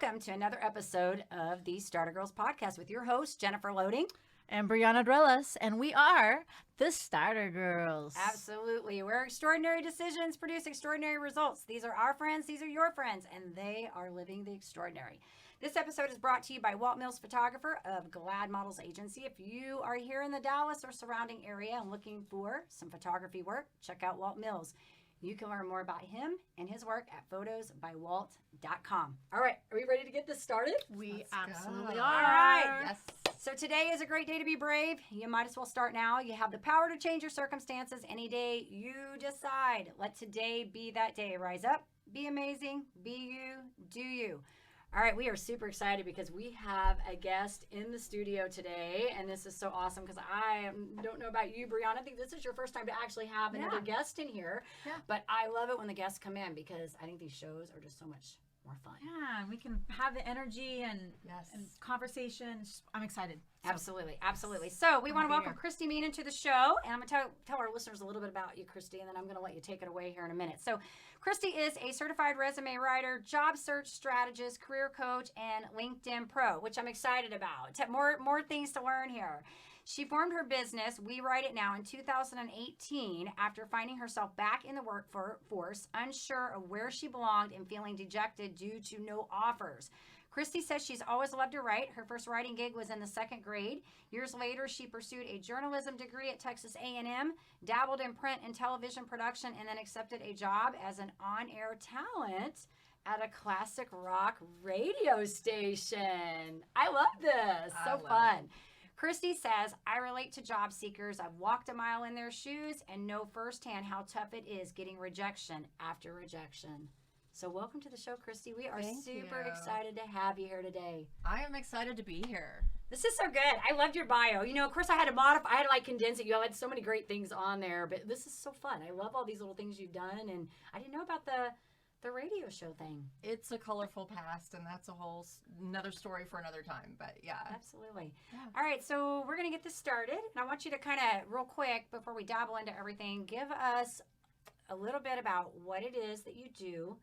welcome to another episode of the Starter Girls Podcast with your host, Jennifer Loading. And Brianna Drellis, and we are the Starter Girls. Absolutely. Where extraordinary decisions produce extraordinary results. These are our friends, these are your friends, and they are living the extraordinary. This episode is brought to you by Walt Mills Photographer of Glad Models Agency. If you are here in the Dallas or surrounding area and looking for some photography work, check out Walt Mills. You can learn more about him and his work at photosbywalt.com. All right, are we ready to get this started? We absolutely All are. right. Yes. So today is a great day to be brave. You might as well start now. You have the power to change your circumstances any day you decide. Let today be that day. Rise up, be amazing, be you, do you. All right, we are super excited because we have a guest in the studio today, and this is so awesome because I don't know about you, Brianna. I think this is your first time to actually have another guest in here, but I love it when the guests come in because I think these shows are just so much more fun. Yeah, we can have the energy and conversation. I'm excited. Absolutely. So we want to welcome Kristi Meenan to the show, and I'm going to tell our listeners a little bit about you, Kristi, and then I'm going to let you take it away here in a minute. So Kristi is a certified resume writer, job search strategist, career coach, and LinkedIn pro, which I'm excited about. More things to learn here. She formed her business, We Write It Now, in 2018 after finding herself back in the workforce, unsure of where she belonged and feeling dejected due to no offers. Kristi says she's always loved to write. Her first writing gig was in the second grade. Years later, she pursued a journalism degree at Texas A&M, dabbled in print and television production, and then accepted a job as an on-air talent at a classic rock radio station. I love this. So fun. Kristi says, I relate to job seekers. I've walked a mile in their shoes and know firsthand how tough it is getting rejection after rejection. So welcome to the show, Kristi. We are super excited to have you here today. I am excited to be here. This is so good. I loved your bio. You know, of course, I had to condense it. You had so many great things on there, but this is so fun. I love all these little things you've done, and I didn't know about the radio show thing. It's a colorful past, and that's another story for another time, but yeah. Absolutely. Yeah. All right, so we're going to get this started, and I want you to kind of, real quick, before we dabble into everything, give us a little bit about what it is that you do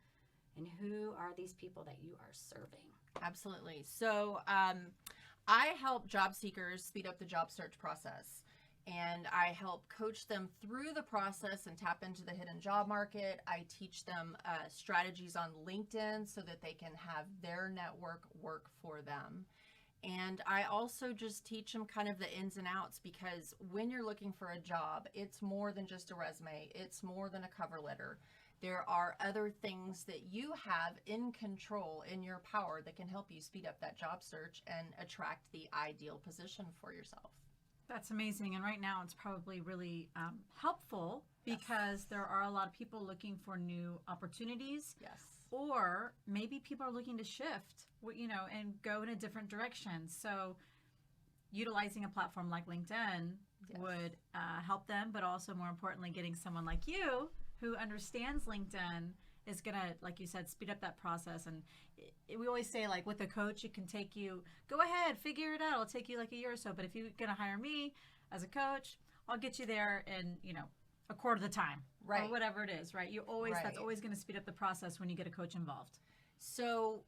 and who are these people that you are serving. Absolutely. So I help job seekers speed up the job search process. And I help coach them through the process and tap into the hidden job market. I teach them strategies on LinkedIn so that they can have their network work for them. And I also just teach them kind of the ins and outs, because when you're looking for a job, it's more than just a resume. It's more than a cover letter. There are other things that you have in control, in your power, that can help you speed up that job search and attract the ideal position for yourself. That's amazing. And right now it's probably really helpful because there are a lot of people looking for new opportunities. Yes. Or maybe people are looking to shift, and go in a different direction. So utilizing a platform like LinkedIn would help them, but also more importantly, getting someone like you who understands LinkedIn is going to, like you said, speed up that process. And we always say, like, with a coach, it can take you, go ahead, figure it out. It'll take you like a year or so. But if you're going to hire me as a coach, I'll get you there in, a quarter of the time. Right. Or whatever it is, right? That's always going to speed up the process when you get a coach involved. So,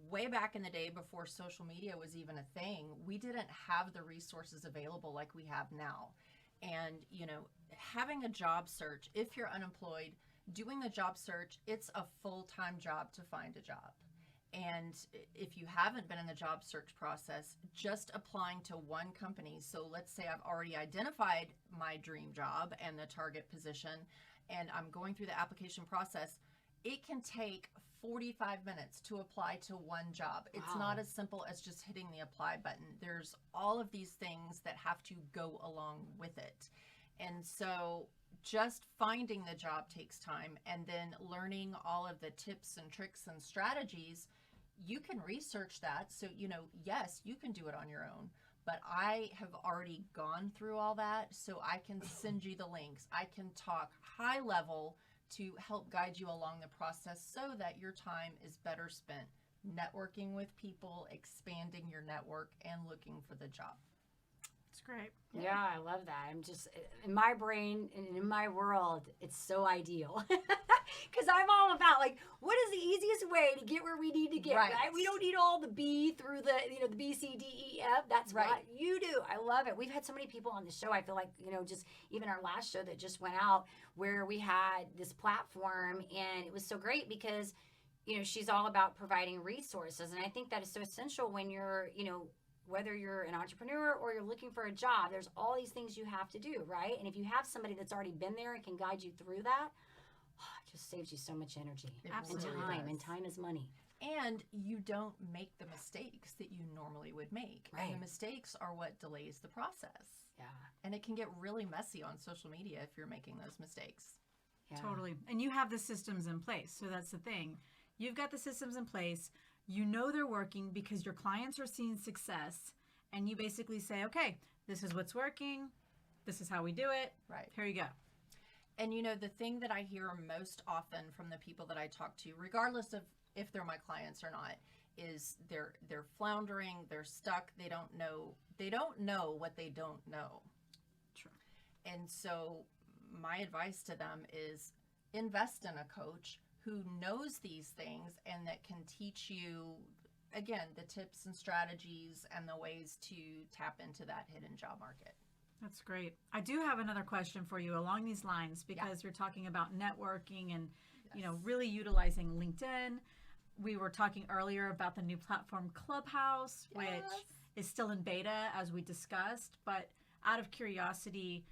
way back in the day before social media was even a thing, we didn't have the resources available like we have now. And, having a job search, if you're unemployed, doing the job search, it's a full-time job to find a job. And if you haven't been in the job search process, just applying to one company. So let's say I've already identified my dream job and the target position, and I'm going through the application process. It can take 45 minutes to apply to one job. Wow. It's not as simple as just hitting the apply button. There's all of these things that have to go along with it. And so just finding the job takes time, and then learning all of the tips and tricks and strategies. You can research that. So, yes, you can do it on your own, but I have already gone through all that. So I can send you the links. I can talk high level to help guide you along the process so that your time is better spent networking with people, expanding your network, and looking for the job. It's great. Yeah, I love that. I'm just, in my brain and in my world, it's so ideal. Because I'm all about like, what is the easiest way to get where we need to get? Right. We don't need all the B through the the B, C, D, E, F. That's what you do. I love it. We've had so many people on the show. I feel like just even our last show that just went out where we had this platform, and it was so great because she's all about providing resources, and I think that is so essential when you're whether you're an entrepreneur or you're looking for a job. There's all these things you have to do, right? And if you have somebody that's already been there and can guide you through that, it just saves you so much energy and time. And time is money. And you don't make the mistakes that you normally would make. Right. And the mistakes are what delays the process. Yeah. And it can get really messy on social media if you're making those mistakes. Yeah. Totally. And you have the systems in place. So that's the thing. You've got the systems in place. They're working because your clients are seeing success, and you basically say, okay, this is what's working. This is how we do it. Right. Here you go. And the thing that I hear most often from the people that I talk to, regardless of if they're my clients or not, is they're floundering, they're stuck, they don't know what they don't know. True. And so my advice to them is invest in a coach who knows these things and that can teach you, again, the tips and strategies and the ways to tap into that hidden job market. That's great. I do have another question for you along these lines, because you're talking about networking and, really utilizing LinkedIn. We were talking earlier about the new platform Clubhouse, which is still in beta, as we discussed. But out of curiosity,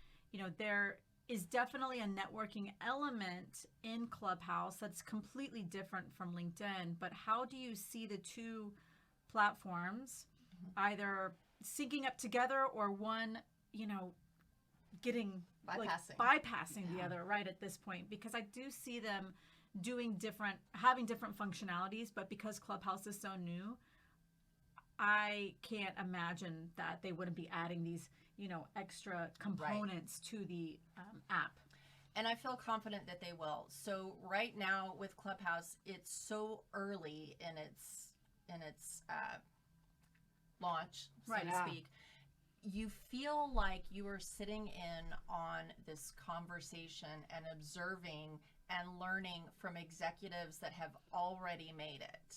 there is definitely a networking element in Clubhouse that's completely different from LinkedIn. But how do you see the two platforms either syncing up together or one, getting bypassing the other right at this point? Because I do see them having different functionalities, but because Clubhouse is so new, I can't imagine that they wouldn't be adding these extra components to the app. And I feel confident that they will. So right now with Clubhouse, it's so early in its launch, so to speak. You feel like you are sitting in on this conversation and observing and learning from executives that have already made it.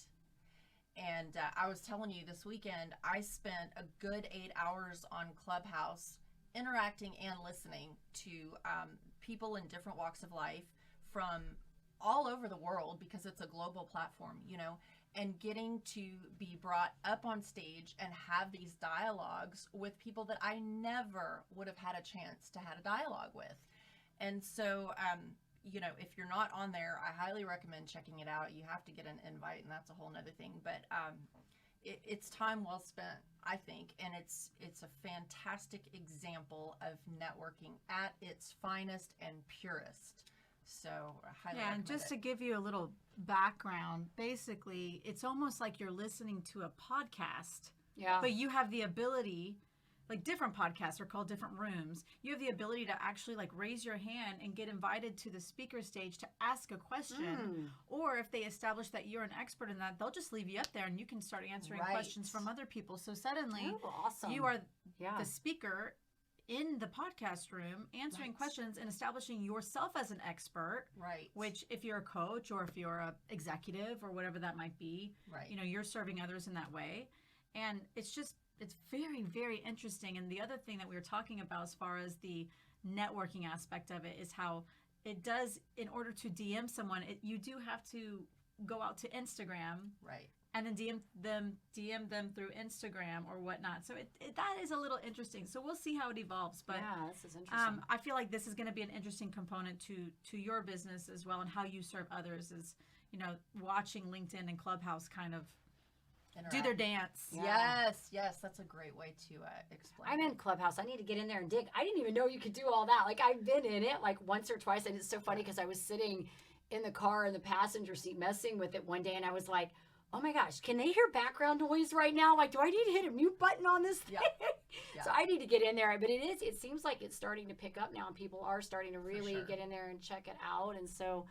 And I was telling you this weekend, I spent a good 8 hours on Clubhouse interacting and listening to people in different walks of life from all over the world, because it's a global platform, and getting to be brought up on stage and have these dialogues with people that I never would have had a chance to have a dialogue with. And so, if you're not on there, I highly recommend checking it out. You have to get an invite, and that's a whole nother thing. But it's time well spent, I think, and it's a fantastic example of networking at its finest and purest. So I highly recommend and just it. to give you a little background, basically, it's almost like you're listening to a podcast. Yeah. But you have the ability, like different podcasts are called different rooms. You have the ability to actually raise your hand and get invited to the speaker stage to ask a question. Or if they establish that you're an expert in that, they'll just leave you up there and you can start answering questions from other people. So suddenly you are the speaker in the podcast room answering questions and establishing yourself as an expert. Right. Which, if you're a coach or if you're a executive or whatever that might be, you're serving others in that way. And it's very, very interesting. And the other thing that we were talking about as far as the networking aspect of it is how it does, in order to DM someone, you do have to go out to Instagram. Right. And then DM them through Instagram or whatnot. So that is a little interesting. So we'll see how it evolves. But this is interesting. I feel like this is going to be an interesting component to your business as well, and how you serve others is, watching LinkedIn and Clubhouse kind of do their dance. Yes, that's a great way to explain. I'm in Clubhouse. I need to get in there and dig. I didn't even know you could do all that. I've been in it once or twice, and it's so funny because I was sitting in the car in the passenger seat messing with it one day, and I was like, oh my gosh, can they hear background noise right now? Do I need to hit a mute button on this thing? So I need to get in there. But it seems like it's starting to pick up now, and people are starting to really get in there and check it out. And so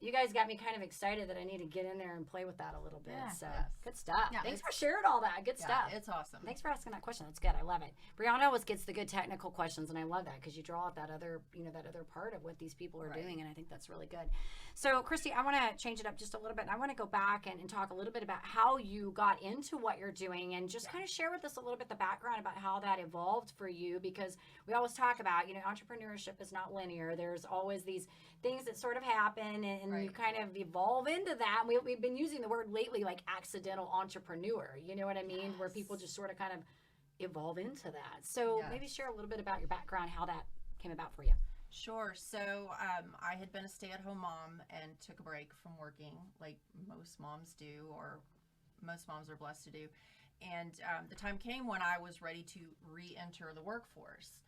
you guys got me kind of excited that I need to get in there and play with that a little bit. Yeah. So Yes. good stuff. Yeah, Thanks for sharing all that. Good Yeah, stuff. it's awesome. Thanks for asking that question. That's good. I love it. Brianna always gets the good technical questions, and I love that because you draw out that other, that other part of what these people are Right. doing, and I think that's really good. So, Kristi, I want to change it up just a little bit. I want to go back and talk a little bit about how you got into what you're doing, and just kind of share with us a little bit the background about how that evolved for you, because we always talk about, entrepreneurship is not linear. There's always these things that sort of happen, and you Right. kind of evolve into that. We've been using the word lately, like accidental entrepreneur, you know what I mean? Where people just sort of kind of evolve into that. So Yes. maybe share a little bit about your background, how that came about for you. Sure. So I had been a stay-at-home mom and took a break from working, like most moms do, or most moms are blessed to do. And the time came when I was ready to re-enter the workforce.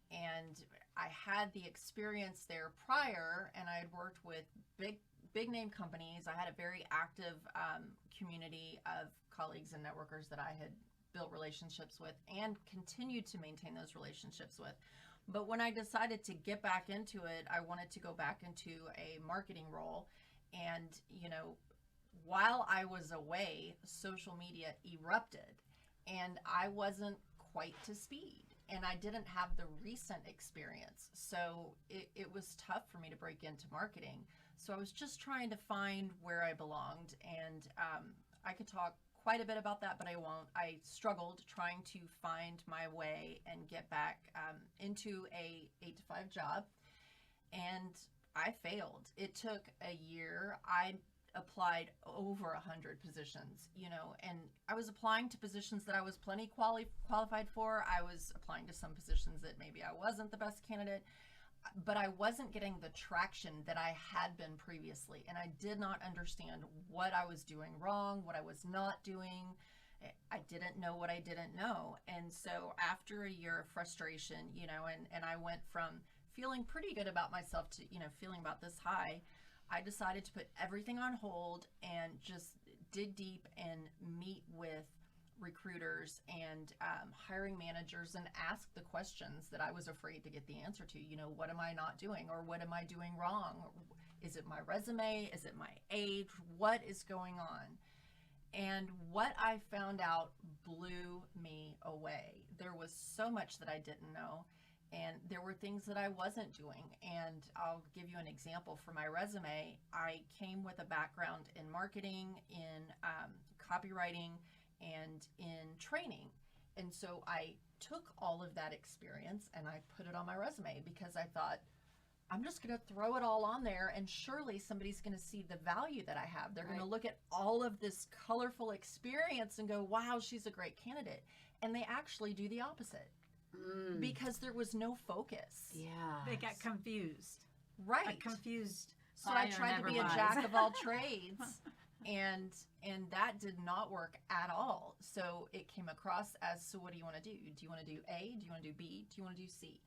And I had the experience there prior, and I had worked with big name companies. I had a very active community of colleagues and networkers that I had built relationships with and continued to maintain those relationships with. But when I decided to get back into it, I wanted to go back into a marketing role. And, while I was away, social media erupted, and I wasn't quite to speed. And I didn't have the recent experience. So it was tough for me to break into marketing. So I was just trying to find where I belonged. And I could talk quite a bit about that, but I won't. I struggled trying to find my way and get back into a 8-to-5 job. And I failed. It took a year. I applied over 100 positions, and I was applying to positions that I was plenty qualified for. I was applying to some positions that maybe I wasn't the best candidate, but I wasn't getting the traction that I had been previously. And I did not understand what I was doing wrong, what I was not doing. I didn't know what I didn't know. And so after a year of frustration, and I went from feeling pretty good about myself to, feeling about this high, I decided to put everything on hold and just dig deep and meet with recruiters and hiring managers and ask the questions that I was afraid to get the answer to. What am I not doing, or what am I doing wrong? Is it my resume? Is it my age? What is going on? And what I found out blew me away. There was so much that I didn't know. And there were things that I wasn't doing. And I'll give you an example. For my resume, I came with a background in marketing, in copywriting, and in training. And so I took all of that experience and I put it on my resume because I thought, I'm just going to throw it all on there, and surely somebody's going to see the value that I have. They're going to look at all of this colorful experience and go, wow, she's a great candidate. And they actually do the opposite. Because there was no focus. Yeah. They got confused. Right. A confused. So I buyer tried to never be a buys. jack of all trades, and that did not work at all. So it came across as, so what do you want to do? Do you want to do A? Do you want to do B? Do you want to do C?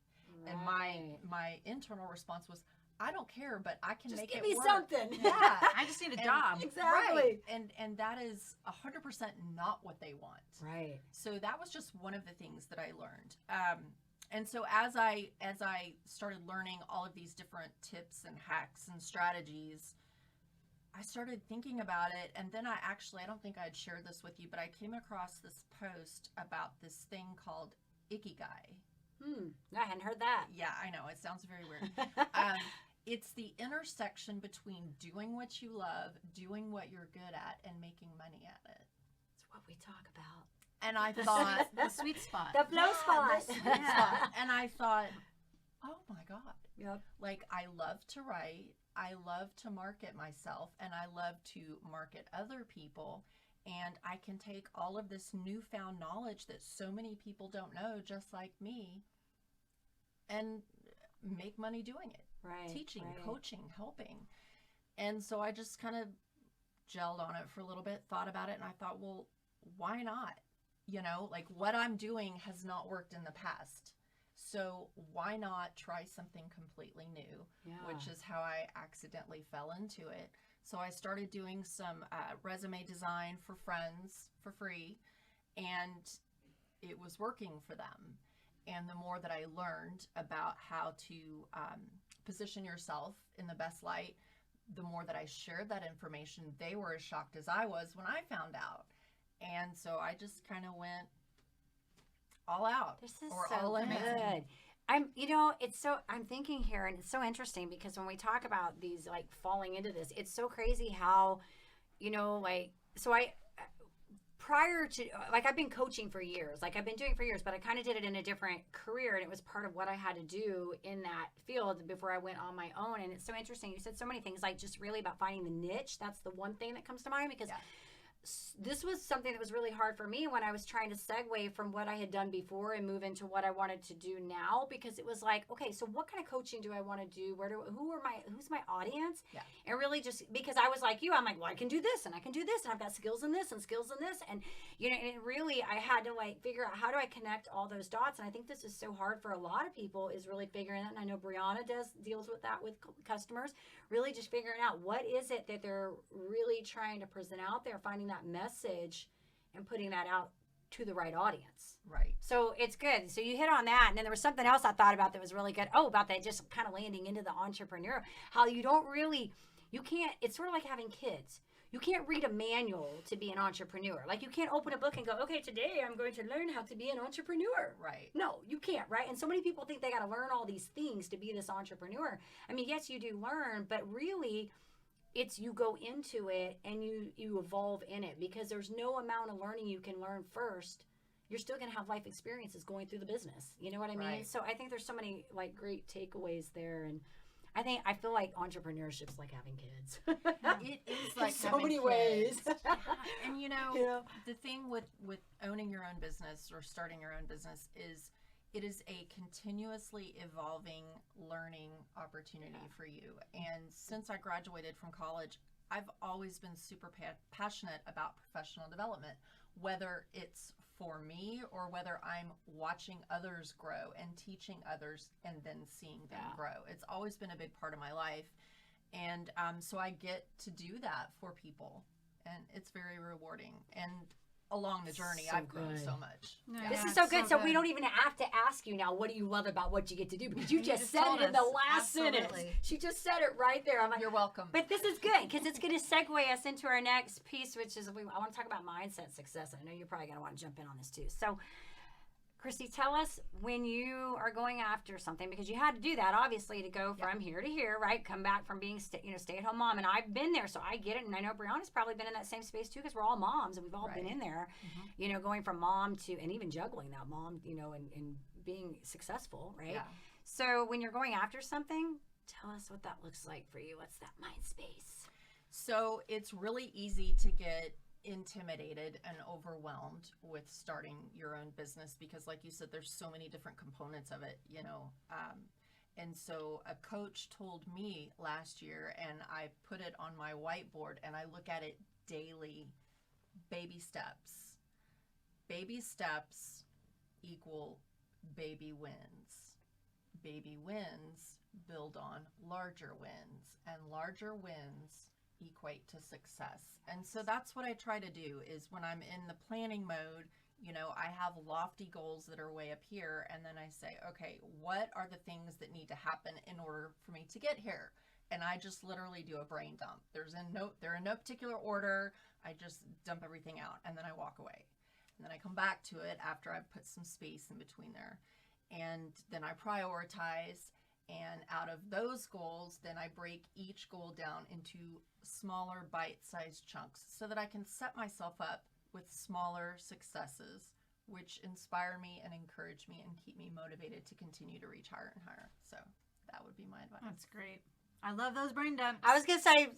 Right. And my internal response was, I don't care, but I can Just make give it me work. something. Yeah. I just need a And- job. Exactly. Right. And that is 100% not what they want. Right. So that was just one of the things that I learned. And so as I started learning all of these different tips and hacks and strategies, I started thinking about it. And then I don't think I'd shared this with you, but I came across this post about this thing called Ikigai. I hadn't heard that. Yeah, I know. It sounds very weird. It's the intersection between doing what you love, doing what you're good at, and making money at it. It's what we talk about. And I thought, The sweet spot. The flow spot. the sweet spot. And I thought, oh my God. Yep. Like, I love to write, I love to market myself, and I love to market other people. And I can take all of this newfound knowledge that so many people don't know, just like me, and make money doing it. Right. Teaching, right. coaching, helping. And so I just kind of gelled on it for a little bit, thought about it, and I thought, well, why not? Like, what I'm doing has not worked in the past. So why not try something completely new, which is how I accidentally fell into it. So I started doing some resume design for friends for free, and it was working for them. And the more that I learned about how to position yourself in the best light, the more that I shared that information, they were as shocked as I was when I found out. And so I just kind of went all out. This is or so all in. good. I'm thinking here, and it's so interesting because when we talk about these, like, falling into this, it's so crazy how, prior to, like, I've been coaching for years, like I've been doing for years, but I kind of did it in a different career, and it was part of what I had to do in that field before I went on my own. And it's so interesting. You said so many things, like just really about finding the niche. That's the one thing that comes to mind, because this was something that was really hard for me when I was trying to segue from what I had done before and move into what I wanted to do now, because it was like, okay, so what kind of coaching do I want to do? Who's my audience? Yeah. And really just because I was like you, I'm like, well, I can do this and I can do this and I've got skills in this and skills in this. And, and it really, I had to like figure out, how do I connect all those dots? And I think this is so hard for a lot of people, is really figuring that. And I know Brianna deals with that with customers, really just figuring out what is it that they're really trying to present out there, finding that message and putting that out to the right audience. Right. So it's good. So you hit on that. And then there was something else I thought about that was really good. Oh, about that, just kind of landing into the entrepreneur, how you can't, it's sort of like having kids. You can't read a manual to be an entrepreneur. Like, you can't open a book and go, okay, today I'm going to learn how to be an entrepreneur. Right. No, you can't, right? And so many people think they got to learn all these things to be this entrepreneur. I mean, yes, you do learn, but really it's you go into it and you evolve in it, because there's no amount of learning you can learn first. You're still going to have life experiences going through the business. You know what I mean? Right. So I think there's so many like great takeaways there. And I feel like entrepreneurship's like having kids. It is like so having many kids. ways. And Yeah. the thing with owning your own business or starting your own business is it is a continuously evolving learning opportunity for you. And since I graduated from college, I've always been super passionate about professional development, whether it's for me or whether I'm watching others grow and teaching others and then seeing them grow. It's always been a big part of my life. And so I get to do that for people, and it's very rewarding. And along the journey, So I've grown good. so much. Yeah. This is it's so good. So so we good. don't even have to ask you now, what do you love about what you get to do? Because you just said told it in the us. last sentence. Absolutely. She just said it right there. I'm like, You're welcome. but this is good, because it's going to segue us into our next piece, which is I want to talk about mindset success. I know you're probably going to want to jump in on this too. So, Kristi, tell us when you are going after something, because you had to do that, obviously, to go from here to here, right? Come back from being stay-at-home mom. And I've been there, so I get it. And I know Brianna's probably been in that same space too, because we're all moms and we've all been in there, going from mom to, and even juggling that mom, and being successful, right? Yeah. So when you're going after something, tell us what that looks like for you. What's that mind space? So it's really easy to get intimidated and overwhelmed with starting your own business, because like you said, there's so many different components of it, and so a coach told me last year, and I put it on my whiteboard and I look at it daily: baby steps equal baby wins. Baby wins build on larger wins, and larger wins equate to success. And so that's what I try to do, is when I'm in the planning mode, I have lofty goals that are way up here, and then I say, okay, what are the things that need to happen in order for me to get here? And I just literally do a brain dump. They're in no particular order. I just dump everything out, and then I walk away. And then I come back to it after I've put some space in between there. And then I prioritize. And out of those goals, then I break each goal down into smaller bite-sized chunks so that I can set myself up with smaller successes, which inspire me and encourage me and keep me motivated to continue to reach higher and higher. So that would be my advice. That's great. I love those brain dumps. I was going to say,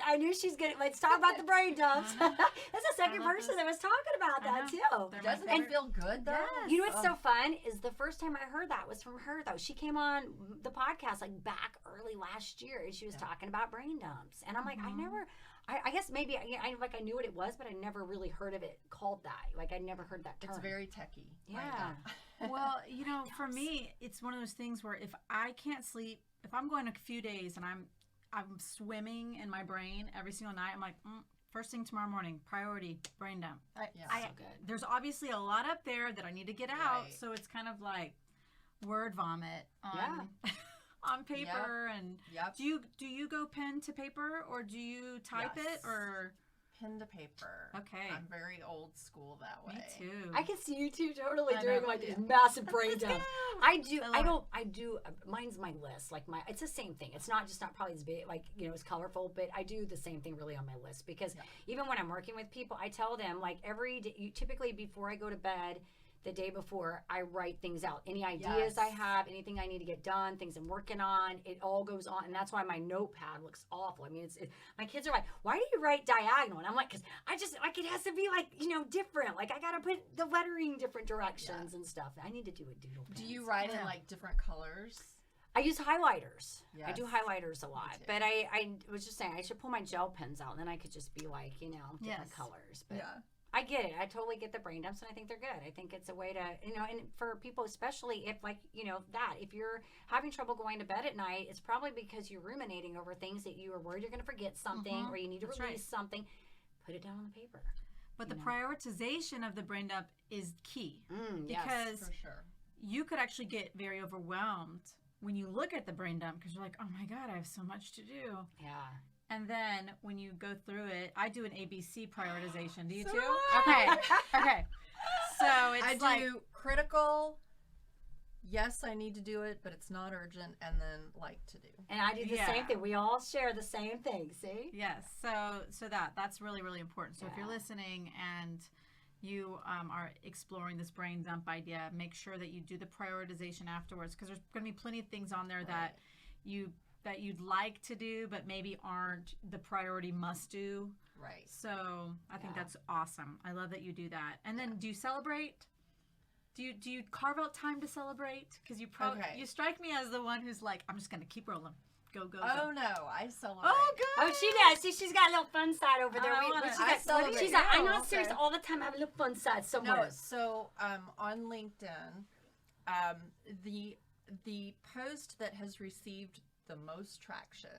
I knew she's going to, let's talk about the brain dumps. That's the second person that was talking about that too. They're my Doesn't favorite. it feel good though? Yes. You know what's so fun is the first time I heard that was from her though. She came on the podcast like back early last year, and she was talking about brain dumps. And I'm like, I guess maybe I knew what it was, but I never really heard of it called that. Like I never heard that term. It's very techy. Yeah. Well, for me, it's one of those things where if I can't sleep, if I'm going a few days and I'm swimming in my brain every single night, I'm like, first thing tomorrow morning, priority, brain dump. So good. There's obviously a lot up there that I need to get out, Right. so it's kind of like word vomit on on paper. And Yep. do you go pen to paper or do you type Yes. it or? Pen to paper. Okay. I'm very old school that way. Me too. I can see you two totally I doing know. like these massive brain dumps. I do. I love I do. Mine's my list. Like it's the same thing. It's not probably as big, like, as colorful, but I do the same thing really on my list because even when I'm working with people, I tell them like every day, typically before I go to bed, the day before, I write things out. Any ideas I have, anything I need to get done, things I'm working on, it all goes on. And that's why my notepad looks awful. I mean, my kids are like, why do you write diagonal? And I'm like, because I just, like, it has to be like, different. Like, I got to put the lettering different directions and stuff. I need to do a doodle pen. Do you write in like different colors? I use highlighters. Yes. I do highlighters a lot. too. But I was just saying, I should pull my gel pens out. And then I could just be like, different colors. But I get it. I totally get the brain dumps, and I think they're good. I think it's a way to, and for people, especially if, like, if you're having trouble going to bed at night, it's probably because you're ruminating over things that you are worried you're going to forget something or you need to release something. Put it down on the paper. But the prioritization of the brain dump is key because For sure. you could actually get very overwhelmed when you look at the brain dump because you're like, oh my God, I have so much to do. Yeah. And then when you go through it, I do an ABC prioritization. Do you So too? do I. Okay. So it's I do critical. Yes, I need to do it, but it's not urgent, and then like to do. And I do the same thing. We all share the same thing. See? Yes. So that's really, really important. So if you're listening and you are exploring this brain dump idea, make sure that you do the prioritization afterwards because there's going to be plenty of things on there that you'd like to do, but maybe aren't the priority must do. Right. So I think that's awesome. I love that you do that. And then do you celebrate? Do you carve out time to celebrate? Because you strike me as the one who's like, I'm just going to keep rolling. Go. Oh, no. I celebrate. Oh, good. Oh, she does. See, she's got a little fun side over there. I She's celebrate. like, I'm Oh, not serious all the time. I have a little fun side somewhere. No, so on LinkedIn, the post that has received the most traction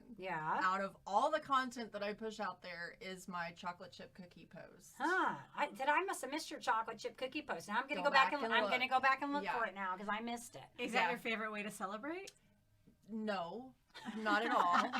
out of all the content that I push out there is my chocolate chip cookie post. I must have missed your chocolate chip cookie post. Now I'm going to go back and look for it now because I missed it. Is that your favorite way to celebrate? No, not at all.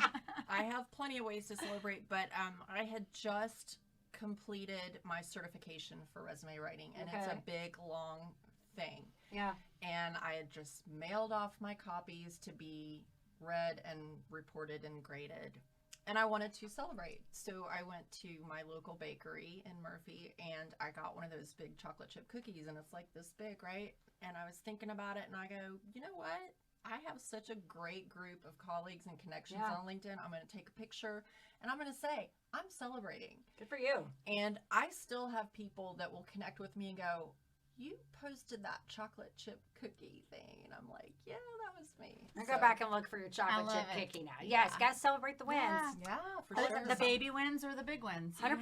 I have plenty of ways to celebrate, but I had just completed my certification for resume writing, and it's a big, long thing. Yeah. And I had just mailed off my copies to be read and reported and graded. And I wanted to celebrate. So I went to my local bakery in Murphy and I got one of those big chocolate chip cookies and it's like this big, right? And I was thinking about it and I go, you know what? I have such a great group of colleagues and connections on LinkedIn. I'm going to take a picture and I'm going to say, I'm celebrating. Good for you. And I still have people that will connect with me and go, you posted that chocolate chip cookie thing. And I'm like, yeah, that was me. I'll go back and look for your chocolate chip cookie now. Yes, got to celebrate the wins. Yeah, for sure. The baby wins or the big wins? 100%.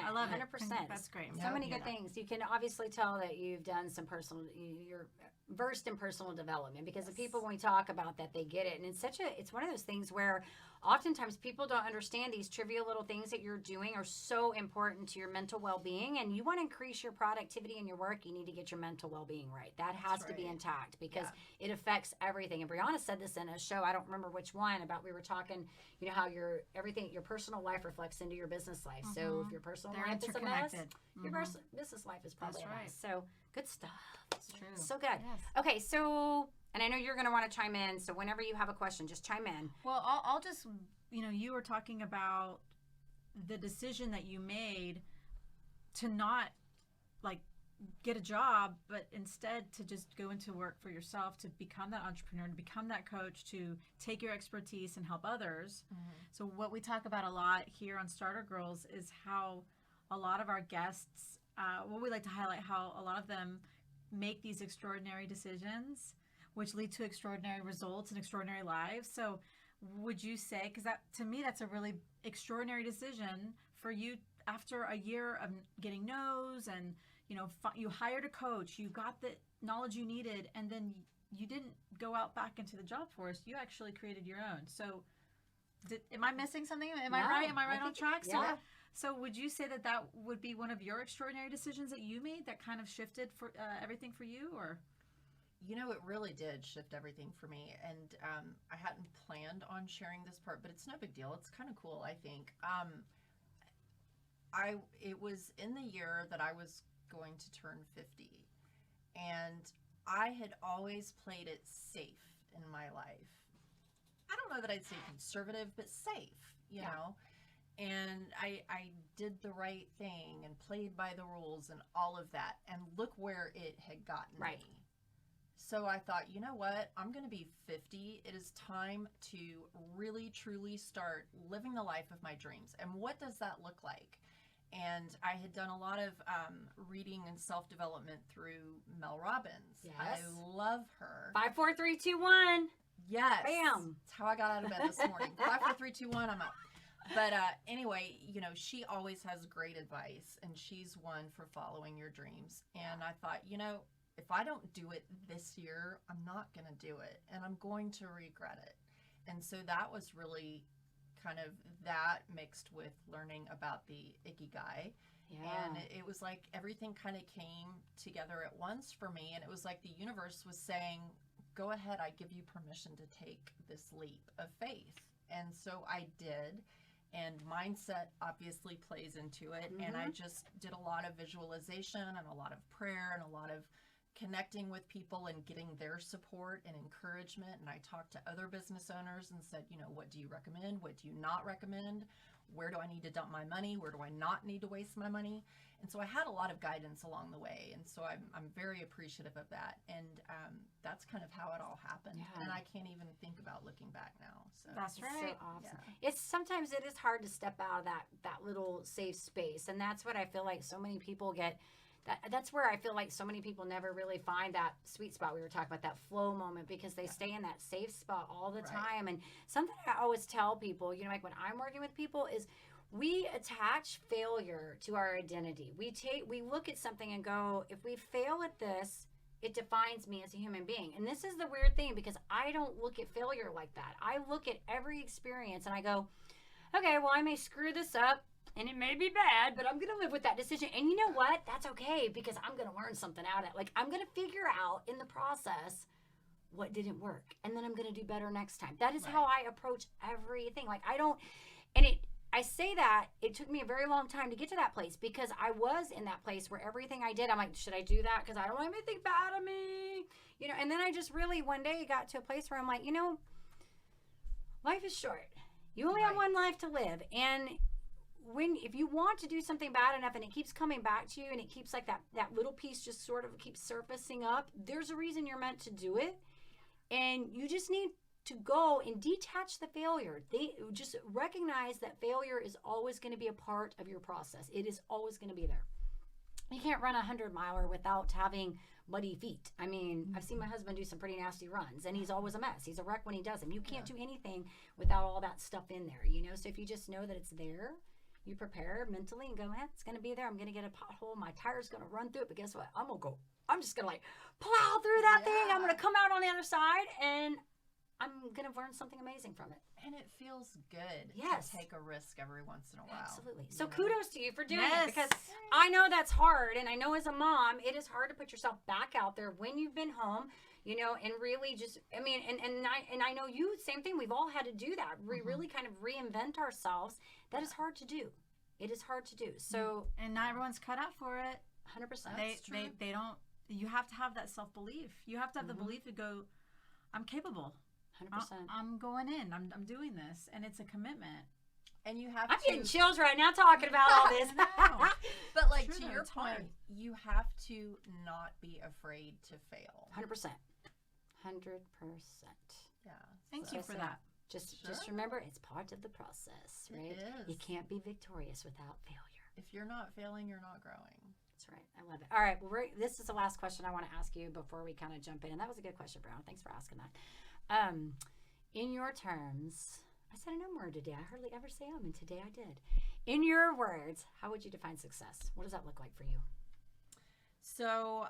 I love it. 100%. That's great. So many good things. You can obviously tell that you've done some you're versed in personal development because the people, when we talk about that, they get it. And it's one of those things where oftentimes people don't understand these trivial little things that you're doing are so important to your mental well-being. And you want to increase your productivity in your work, you need to get your mental well-being right. That has to be intact because it affects everything. And Brianna said this in a show, I don't remember which one, about we were talking, how your personal life reflects into your business life. So if your personal life is a mess, your business life is probably a mess. So good stuff. That's true. So good. Yes. Okay, so, and I know you're going to want to chime in, so whenever you have a question, just chime in. Well, I'll just, you were talking about the decision that you made to not, get a job, but instead to just go into work for yourself, to become that entrepreneur, to become that coach, to take your expertise and help others. Mm-hmm. So what we talk about a lot here on Starter Girls is how a lot of our guests, we like to highlight how a lot of them make these extraordinary decisions, which lead to extraordinary results and extraordinary lives. So would you say, because that, to me, that's a really extraordinary decision for you after a year of getting no's and, you hired a coach, you got the knowledge you needed, and then you didn't go out back into the job force. You actually created your own. So am I missing something? Am I right? Am I right on track? Yeah. So would you say that would be one of your extraordinary decisions that you made that kind of shifted for everything for you, or? it really did shift everything for me. And I hadn't planned on sharing this part, but it's no big deal. It's kind of cool, I think. It was in the year that I was going to turn 50. And I had always played it safe in my life. I don't know that I'd say conservative, but safe, you know. And I did the right thing and played by the rules and all of that. And look where it had gotten me. So I thought, you know what? I'm going to be 50. It is time to really, truly start living the life of my dreams. And what does that look like? And I had done a lot of reading and self-development through Mel Robbins. Yes. I love her. 5, 4, 3, 2, 1. Yes. Bam. That's how I got out of bed this morning. 5, 4, 3, 2, 1, I'm up. But anyway, she always has great advice, and she's one for following your dreams. And I thought, if I don't do it this year, I'm not going to do it, and I'm going to regret it. And so that was really kind of that mixed with learning about the Ikigai. Yeah. And it was like everything kind of came together at once for me. And it was like the universe was saying, go ahead, I give you permission to take this leap of faith. And so I did. And mindset obviously plays into it. Mm-hmm. And I just did a lot of visualization and a lot of prayer and a lot of connecting with people and getting their support and encouragement. And I talked to other business owners and said, what do you recommend? What do you not recommend? Where do I need to dump my money? Where do I not need to waste my money? And so I had a lot of guidance along the way. And so I'm very appreciative of that. And that's kind of how it all happened. Yeah. And I can't even think about looking back now. So That's right. So awesome. It's sometimes it is hard to step out of that little safe space. And that's what I feel like so many people get. That's where I feel like so many people never really find that sweet spot. We were talking about that flow moment because they stay in that safe spot all the time. And something I always tell people, like when I'm working with people is we attach failure to our identity. We look at something and go, if we fail at this, it defines me as a human being. And this is the weird thing because I don't look at failure like that. I look at every experience and I go, okay, well, I may screw this up. And it may be bad, but I'm going to live with that decision. And you know what? That's okay because I'm going to learn something out of it. Like I'm going to figure out in the process what didn't work. And then I'm going to do better next time. That is how I approach everything. Like I say that it took me a very long time to get to that place because I was in that place where everything I did, I'm like, should I do that? Because I don't want anybody to think bad of me. And then I just really one day got to a place where I'm like, life is short. You only have one life to live. And if you want to do something bad enough and it keeps coming back to you and it keeps like that little piece just sort of keeps surfacing up, there's a reason you're meant to do it. And you just need to go and detach the failure. They just recognize that failure is always going to be a part of your process. It is always going to be there. You can't run 100-miler without having muddy feet. I mean, I've seen my husband do some pretty nasty runs and he's always a mess. He's a wreck when he does them. You can't do anything without all that stuff in there, So if you just know that it's there, you prepare mentally and go, it's going to be there. I'm going to get a pothole. My tire's going to run through it. But guess what? I'm just going to plow through that thing. I'm going to come out on the other side and I'm going to learn something amazing from it. And it feels good to take a risk every once in a while. Absolutely. So kudos to you for doing it because I know that's hard. And I know as a mom, it is hard to put yourself back out there when you've been home, and really just, and I know you, same thing. We've all had to do that. We really kind of reinvent ourselves. That is hard to do. It is hard to do. So, and not everyone's cut out for it. 100%. They don't, you have to have that self-belief. You have to have the belief to go, I'm capable. 100%. I'm going in. I'm doing this. And it's a commitment. And you have I'm getting chills right now talking about all this. But to your point, you have to not be afraid to fail. 100%. 100%. Yeah. Thank you for that. Just remember, it's part of the process, right? It is. You can't be victorious without failure. If you're not failing, you're not growing. That's right. I love it. All right. Well, this is the last question I want to ask you before we kind of jump in. And that was a good question, Brown. Thanks for asking that. In your terms, I said a no word today. I hardly ever say and today I did. In your words, how would you define success? What does that look like for you? So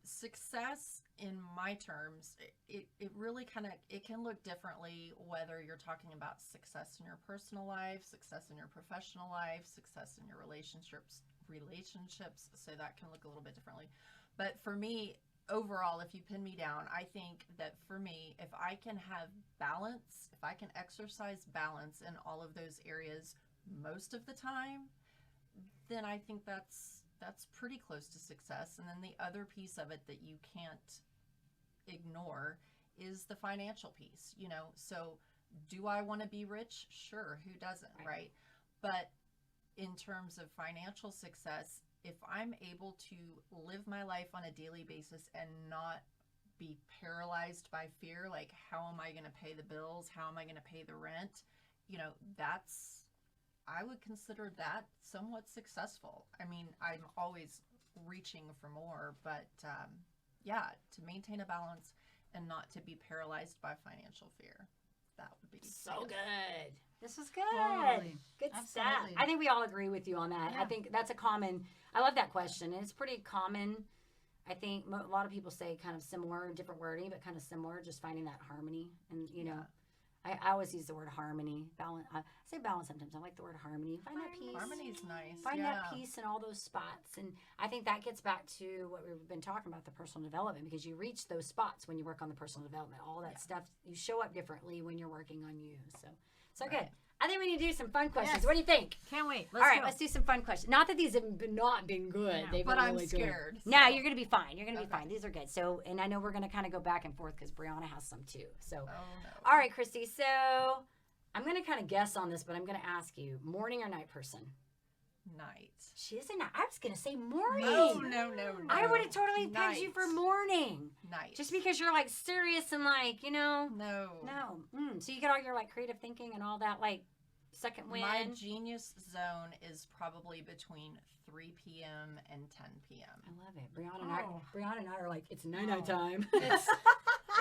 success in my terms, it really it can look differently whether you're talking about success in your personal life, success in your professional life, success in your relationships. So that can look a little bit differently. But for me, overall, if you pin me down, I think that for me, if I can have balance, if I can exercise balance in all of those areas most of the time, then I think that's pretty close to success. And then the other piece of it that you can't ignore is the financial piece, you know. So do I want to be rich? Sure, who doesn't, right? But in terms of financial success, if I'm able to live my life on a daily basis and not be paralyzed by fear, like how am I going to pay the bills? How am I going to pay the rent? You know, I would consider that somewhat successful. I mean, I'm always reaching for more, but yeah, to maintain a balance and not to be paralyzed by financial fear. That would be so good. This was good. Totally. Good Absolutely. stuff. I think we all agree with you on that. Yeah. I think that's I love that question. And it's pretty common. I think a lot of people say kind of similar, different wording, but kind of similar, just finding that harmony. And, you know, I always use the word harmony. Balance. I say balance sometimes. I like the word harmony. Find that peace. Harmony's nice. Find that peace in all those spots. And I think that gets back to what we've been talking about, the personal development, because you reach those spots when you work on the personal development. All that stuff, you show up differently when you're working on you. So good. I think we need to do some fun questions. Yes. What do you think? Can't wait. All right, let's do some fun questions. Not that these have not been good. No, They've but been I'm really scared. Good. No, you're going to be fine. You're going to be fine. These are good. So, and I know we're going to kind of go back and forth because Brianna has some too. So, All right, Kristi. So, I'm going to kind of guess on this, but I'm going to ask you, morning or night person? Night. She is a night. I was going to say morning. No. I would have totally picked you for morning. Night. Just because you're like serious and like, you know. No. So you get all your like creative thinking and all that, like second wind. My genius zone is probably between 3 p.m. and 10 p.m. I love it. Brianna and I are like, it's night time.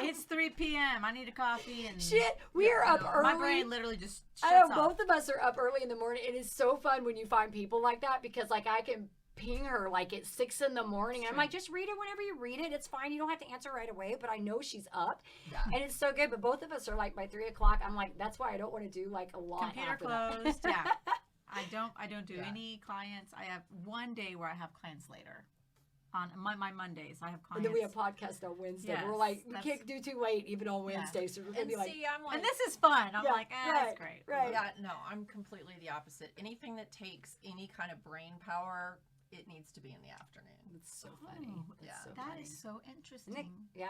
It's 3 p.m. I need a coffee and shit. We are up early. My brain literally just I shuts know off. both of us are up early in the morning. It is so fun when you find people like that because like I can ping her like at 6 a.m. and I'm like, just read it whenever you read it. It's fine. You don't have to answer right away, but I know she's up. Yeah. And it's so good. But both of us are like by 3 o'clock. I'm like, that's why I don't want to do like a lot. Computer closed. Yeah. I don't do any clients. I have one day where I have clients later. On my Mondays, I have clients. And then we have podcast on Wednesday. Yes, we're like, we can't do too late even on Wednesday. So we're going to be like. I'm like, and this is fun. I'm like, that's great. Right. Yeah, no, I'm completely the opposite. Anything that takes any kind of brain power, it needs to be in the afternoon. It's so funny. That is so interesting. Yeah.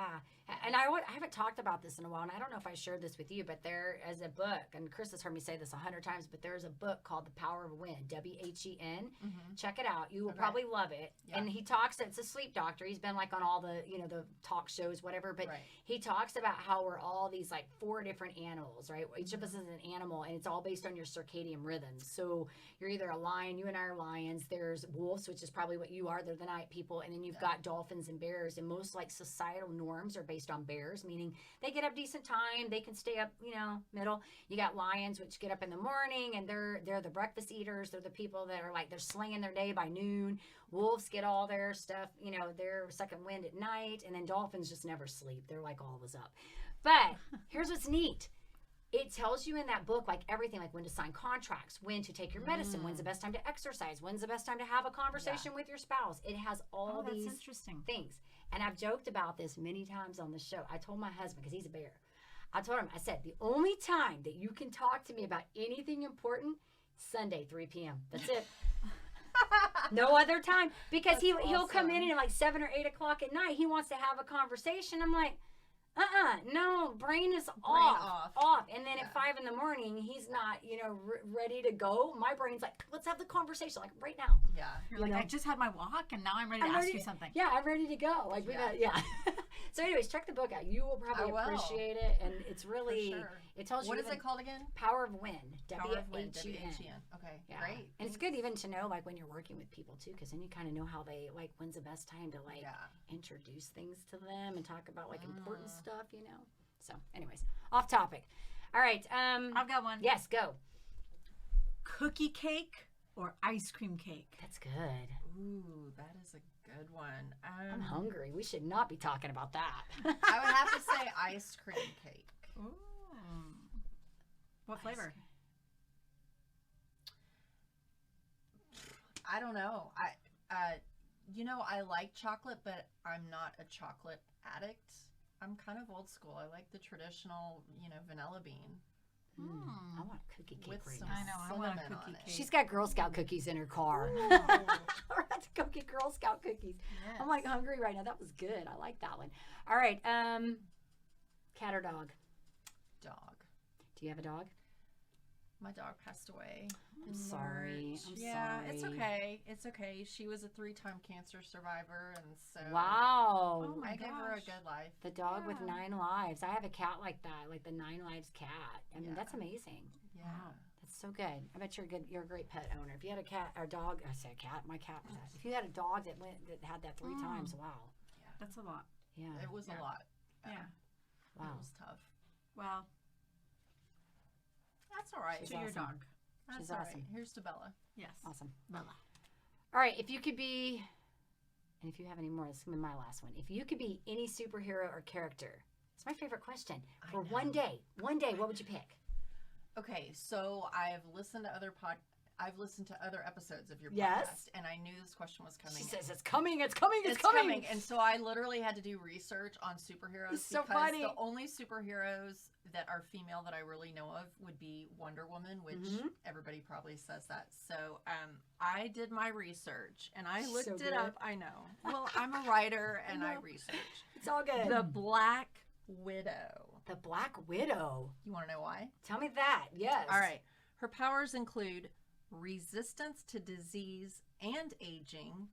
And I haven't talked about this in a while, and I don't know if I shared this with you, but there is a book, and Chris has heard me say this 100 times, but there's a book called The Power of When, W-H-E-N. Mm-hmm. Check it out. You will probably love it. Yeah. And he talks, it's a sleep doctor. He's been like on all the, the talk shows, whatever, but he talks about how we're all these like 4 different animals, right? Each of us is an animal, and it's all based on your circadian rhythms. So you're either a lion, you and I are lions. There's wolves, which is probably what you are. They're the night people. And then you've got dolphins and bears, and most like societal norms are based on bears, meaning they get up decent time, they can stay up, middle. You got lions, which get up in the morning, and they're the breakfast eaters. They're the people that are like, they're slinging their day by noon. Wolves get all their stuff, their second wind at night, and then dolphins just never sleep. They're like always up. But here's what's neat. It tells you in that book, like everything, like when to sign contracts, when to take your medicine, when's the best time to exercise, when's the best time to have a conversation with your spouse. It has all these things. And I've joked about this many times on the show. I told my husband, because he's a bear, I told him, I said, the only time that you can talk to me about anything important, Sunday, 3 p.m. That's it. No other time. Because he'll come in at like 7 or 8 o'clock at night. He wants to have a conversation. I'm like, no, brain is off. And then at 5 in the morning, he's not, ready to go. My brain's like, let's have the conversation, like right now. Yeah. You're like, I just had my walk and now I'm ready to ask you something. Yeah, I'm ready to go. Like, So anyways, check the book out. You will probably appreciate it. And it's really, it tells you. What is it called again? Power of When. W-H-E-N. Okay, great. And it's good even to know, like, when you're working with people, too, because then you kind of know how they, like, when's the best time to, like, introduce things to them and talk about, like, important stuff, So, anyways, off topic. All right. I've got one. Yes, go. Cookie cake or ice cream cake? That's good. Ooh, that is a good one. I'm hungry. We should not be talking about that. I would have to say ice cream cake. Ooh. What flavor? I don't know. I like chocolate, but I'm not a chocolate addict. I'm kind of old school. I like the traditional, vanilla bean. I want a cookie cake With right some now. I know. I want a cinnamon cookie on it. cake. She's got Girl Scout cookies in her car. Ooh. We're about to go get Girl Scout cookies. Yes. I'm like hungry right now. That was good. I like that one. All right. Cat or dog? Dog. Do you have a dog? My dog passed away. I'm in sorry. March. I'm yeah, it's sorry. okay. It's okay. She was a 3-time cancer survivor, and so Wow. Oh my I gave her a gosh. good life. The dog with Yeah. 9 lives. I have a cat like that, like the 9 lives cat. I mean, Yeah. that's amazing. Yeah. Wow. That's so good. I bet you're good. You're a great pet owner. If you had a cat or dog, I say a cat. My cat was that. If you had a dog that had that 3 times, wow. That's a lot. Yeah. It was Yeah. a lot. Yeah. Wow. It was tough. Well, That's all right. She's to your awesome. dog. That's She's all awesome. right. Here's to Bella. Yes. Awesome. Bella. All right. If you could be, and if you have any more, this is gonna be my last one. If you could be any superhero or character, it's my favorite question. I For know. one day, what would you pick? Okay, so I've listened to other episodes of your podcast, Yes. and I knew this question was coming. She says it's coming. It's coming. It's coming. And so I literally had to do research on superheroes It's so because funny. the only superheroes that are female that I really know of would be Wonder Woman, which Mhm. everybody probably says that. So I did my research and I So looked it good. up. I know. Well, I'm a writer and I know. research. It's all good. The Black Widow. The Black Widow. You want to know why? Tell me that. Yes. All right. Her powers include resistance to disease and aging.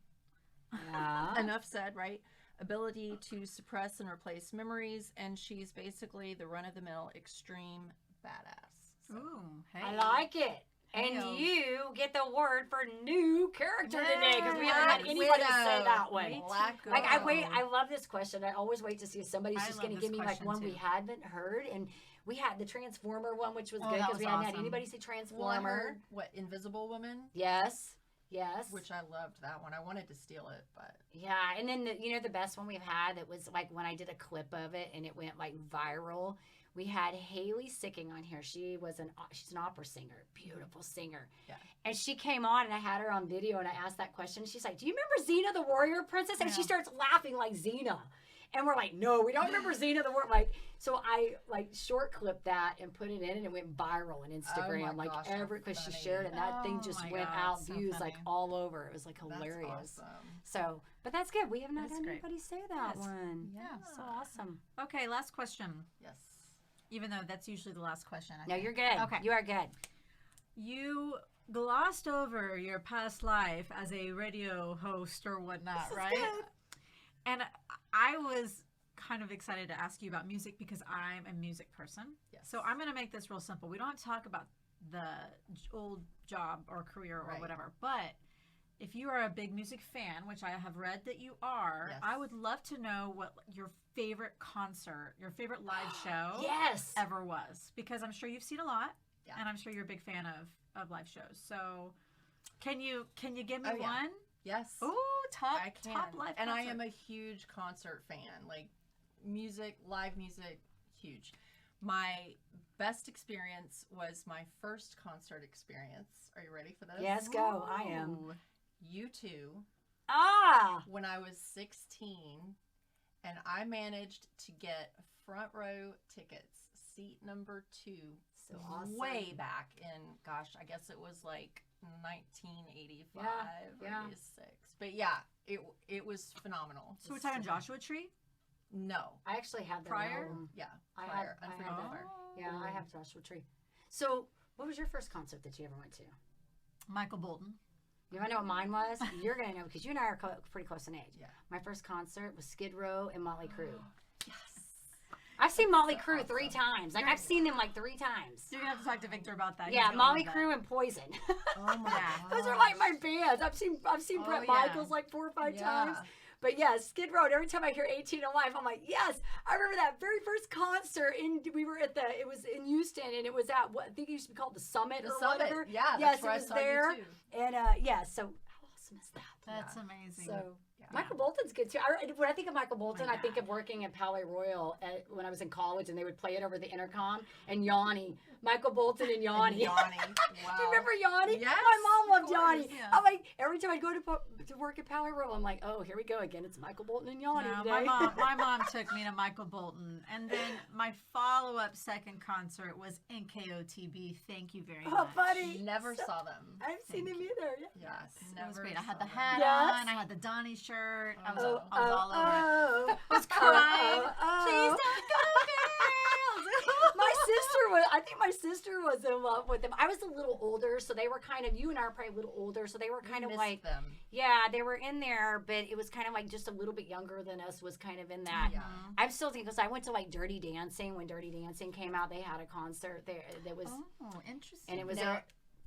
Yeah. Enough said, right? Ability to suppress and replace memories, and she's basically the run-of-the-mill extreme badass. So, Ooh, hey. I like it. And Hey-o. you get the award for new character today because we haven't had Black anybody say Widow. that one. Me Black too. Like I wait, Widow. I love this question. I always wait to see if somebody's I just love going to this give me like question, one we too. hadn't heard, and we had the Transformer one, which was Oh, good that because was we hadn't had awesome. anybody say Well, I Transformer. heard, Invisible Woman, Yes, yes, which I loved that one. I wanted to steal it, but yeah. And then the best one we've had that was like when I did a clip of it and it went like viral. We had Haley Sicking on here. She's an opera singer, beautiful singer. Yeah. And she came on and I had her on video and I asked that question. She's like, "Do you remember Xena the Warrior Princess?" And she Yeah. starts laughing like Xena. And we're like, "No, we don't remember Xena the Warrior." Like, so I like short clipped that and put it in and it went viral on Instagram. my Like gosh, how because she funny. shared it and that thing Oh just my went God, out so views like funny. all over. It was like that's hilarious. awesome. So, but that's good. We have not That's had great. anybody say that Yes. one. Yeah. So awesome. Okay, last question. Yes. Even though that's usually the last question. I No, think. you're good. Okay. You are good. You glossed over your past life as a radio host or whatnot, This is right? good. And I was kind of excited to ask you about music because I'm a music person. Yes. So I'm going to make this real simple. We don't have to talk about the old job or career or Right. whatever, but if you are a big music fan, which I have read that you are, Yes. I would love to know what your favorite concert, your favorite live show Yes. ever was, because I'm sure you've seen a lot, Yeah. and I'm sure you're a big fan of live shows. So, can you give me Oh, yeah. one? Yes. Ooh, top I can. top live and I concert. am a huge concert fan. Like music, live music, huge. My best experience was my first concert experience. Are you ready for this? Yes, go. I am. Ooh. U2 Ah. when I was 16, and I managed to get front row tickets, seat number 2, So awesome. way back in, gosh, I guess it was like 1985, Yeah. 86. But yeah, it was phenomenal. So we're talking Joshua Tree? No. I actually have that Prior? album. Yeah. I Fire. have Unforgettable that. Fire. Yeah, I have Joshua Tree. So, what was your first concert that you ever went to? Michael Bolton. You want to know what mine was? You're going to know because you and I are pretty close in age. Yeah. My first concert was Skid Row and Motley Crue. Yes. I've seen Motley so Crue 3 awesome. times. Like, I've seen them like 3 times. You're gonna have to talk to Victor about that. Yeah, He's gonna Motley love Crue and Poison. Oh my Those are gosh. like my bands. I've seen Oh, Bret yeah. Michaels like 4 or 5 times. But yeah, Skid Row. And every time I hear 18 Alive, I'm like, yes. I remember that very first concert. It was in Houston, and it was at what I think it used to be called the Summit The or Summit. whatever. Yeah, Yes, that's where it I was saw there. you too. And yeah, so how awesome is that? That's amazing. So Yeah. Michael Bolton's good too. When I think of Michael Bolton, I think of working at Palais Royal when I was in college, and they would play it over the intercom. And Yanni, Michael Bolton and Yanni. Yanni. Wow. Do you remember Yanni? Yes, My mom loved of course, Yanni. yeah. I'm like, every time I go to work at Palais Royal, I'm like, oh, here we go again. It's Michael Bolton and Yanni No, today. my mom took me to Michael Bolton, and then my follow-up second concert was NKOTB. Thank you very Oh, much. buddy. Never saw them. I haven't seen him either. Yeah. Yes. It was Never great. I had saw the them. hat Yes. on. I had the Donnie shirt. I was, Oh, I was all over it. oh, I was crying. oh. Please don't go, girls. My sister was in love with him. I was a little older, so they were kind of, you and I are probably a little older, so they were kind of Missed like, them. yeah, they were in there, but it was kind of like just a little bit younger than us was kind of in that. Yeah. I'm still thinking, because I went to like Dirty Dancing. When Dirty Dancing came out, they had a concert there that was, Oh, interesting. and it was Now, a,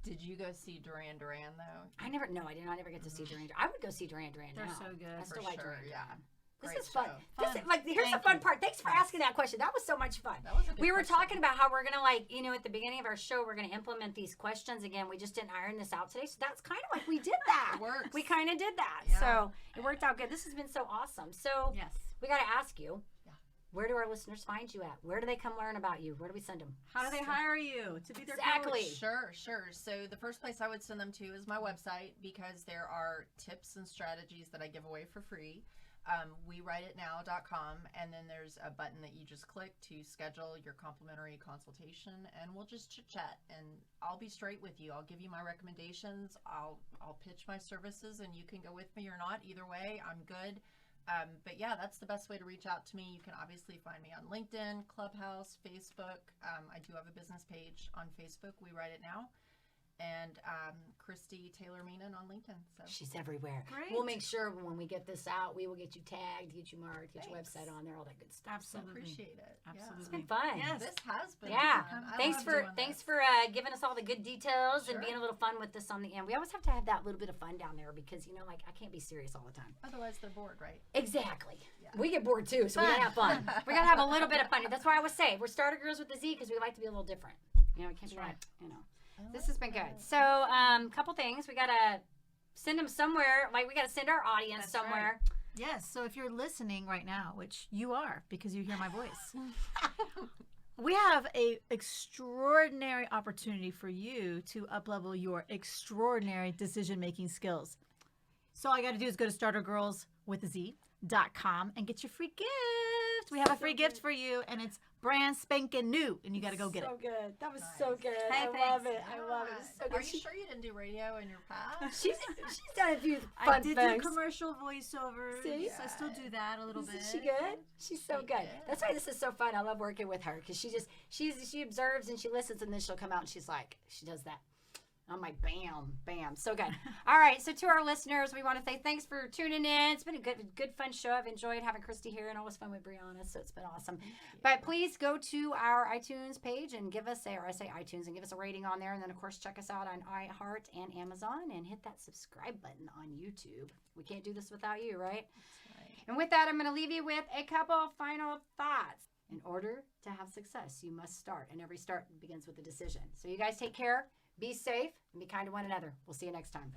did you go see Duran Duran though? I did not ever get to see Duran Duran. I would go see Duran Duran They're now. so good. I For still like sure, Duran yeah. Duran. This Great is fun. show. This is, like, here's the Thank fun you. part. Thanks for asking that question. That was so much fun. That was a good We were question. talking about how we're going to, like, at the beginning of our show, we're going to implement these questions again. We just didn't iron this out today. So that's kind of like we did that. It works. We kind of did that. Yeah. So it worked out good. This has been so awesome. So Yes. we got to ask you, Yeah. where do our listeners find you at? Where do they come learn about you? Where do we send them? How do they hire you to be their Exactly. coach? Sure. So the first place I would send them to is my website, because there are tips and strategies that I give away for free. WeWriteItNow.com, and then there's a button that you just click to schedule your complimentary consultation, and we'll just chit chat, and I'll be straight with you. I'll give you my recommendations. I'll pitch my services, and you can go with me or not. Either way, I'm good. But yeah, that's the best way to reach out to me. You can obviously find me on LinkedIn, Clubhouse, Facebook. I do have a business page on Facebook, We Write It Now, and Kristi Taylor Meenan on LinkedIn. So She's everywhere. Great. We'll make sure when we get this out, we will get you tagged, get you marked, get your Thanks. website on there, all that good stuff. So Absolutely. appreciate it. Absolutely. it's been fun. Yes. This has been Yeah. fun. I Thanks love for doing this. giving us all the good details and Sure. being a little fun with this on the end. We always have to have that little bit of fun down there because like I can't be serious all the time. Otherwise, they're bored, right? Exactly. Yeah. We get bored too, so we gotta have fun. We gotta have a little bit of fun. That's why I always say we're starter girls with the Z because we like to be a little different. It can't be right. like, This has been good. So, couple things. We gotta send them somewhere. Like we gotta send our audience That's somewhere. Yes, so if you're listening right now, which you are because you hear my voice, we have a extraordinary opportunity for you to uplevel your extraordinary decision-making skills. So all you got to do is go to startergirlswithaz.com and get your free gift. We have a free gift for you, and it's brand spanking new, and you got to go get it. So good. That was Nice. so good. Hey, I thanks. love it. I love it. It's so Are good. you sure you didn't do radio in your past? She's done a few I fun did things. do commercial voiceovers. See? I still do that a little bit. Isn't she good? She's so She good. is. That's why this is so fun. I love working with her because she observes and she listens, and then she'll come out and she's like, she does that. I'm like, bam, bam. So good. All right. So to our listeners, we want to say thanks for tuning in. It's been a good fun show. I've enjoyed having Kristi here and always fun with Brianna. So it's been awesome. But please go to our iTunes page and give us iTunes and give us a rating on there. And then, of course, check us out on iHeart and Amazon and hit that subscribe button on YouTube. We can't do this without you, right? Right. And with that, I'm going to leave you with a couple final thoughts. In order to have success, you must start. And every start begins with a decision. So you guys take care. Be safe and be kind to one another. We'll see you next time.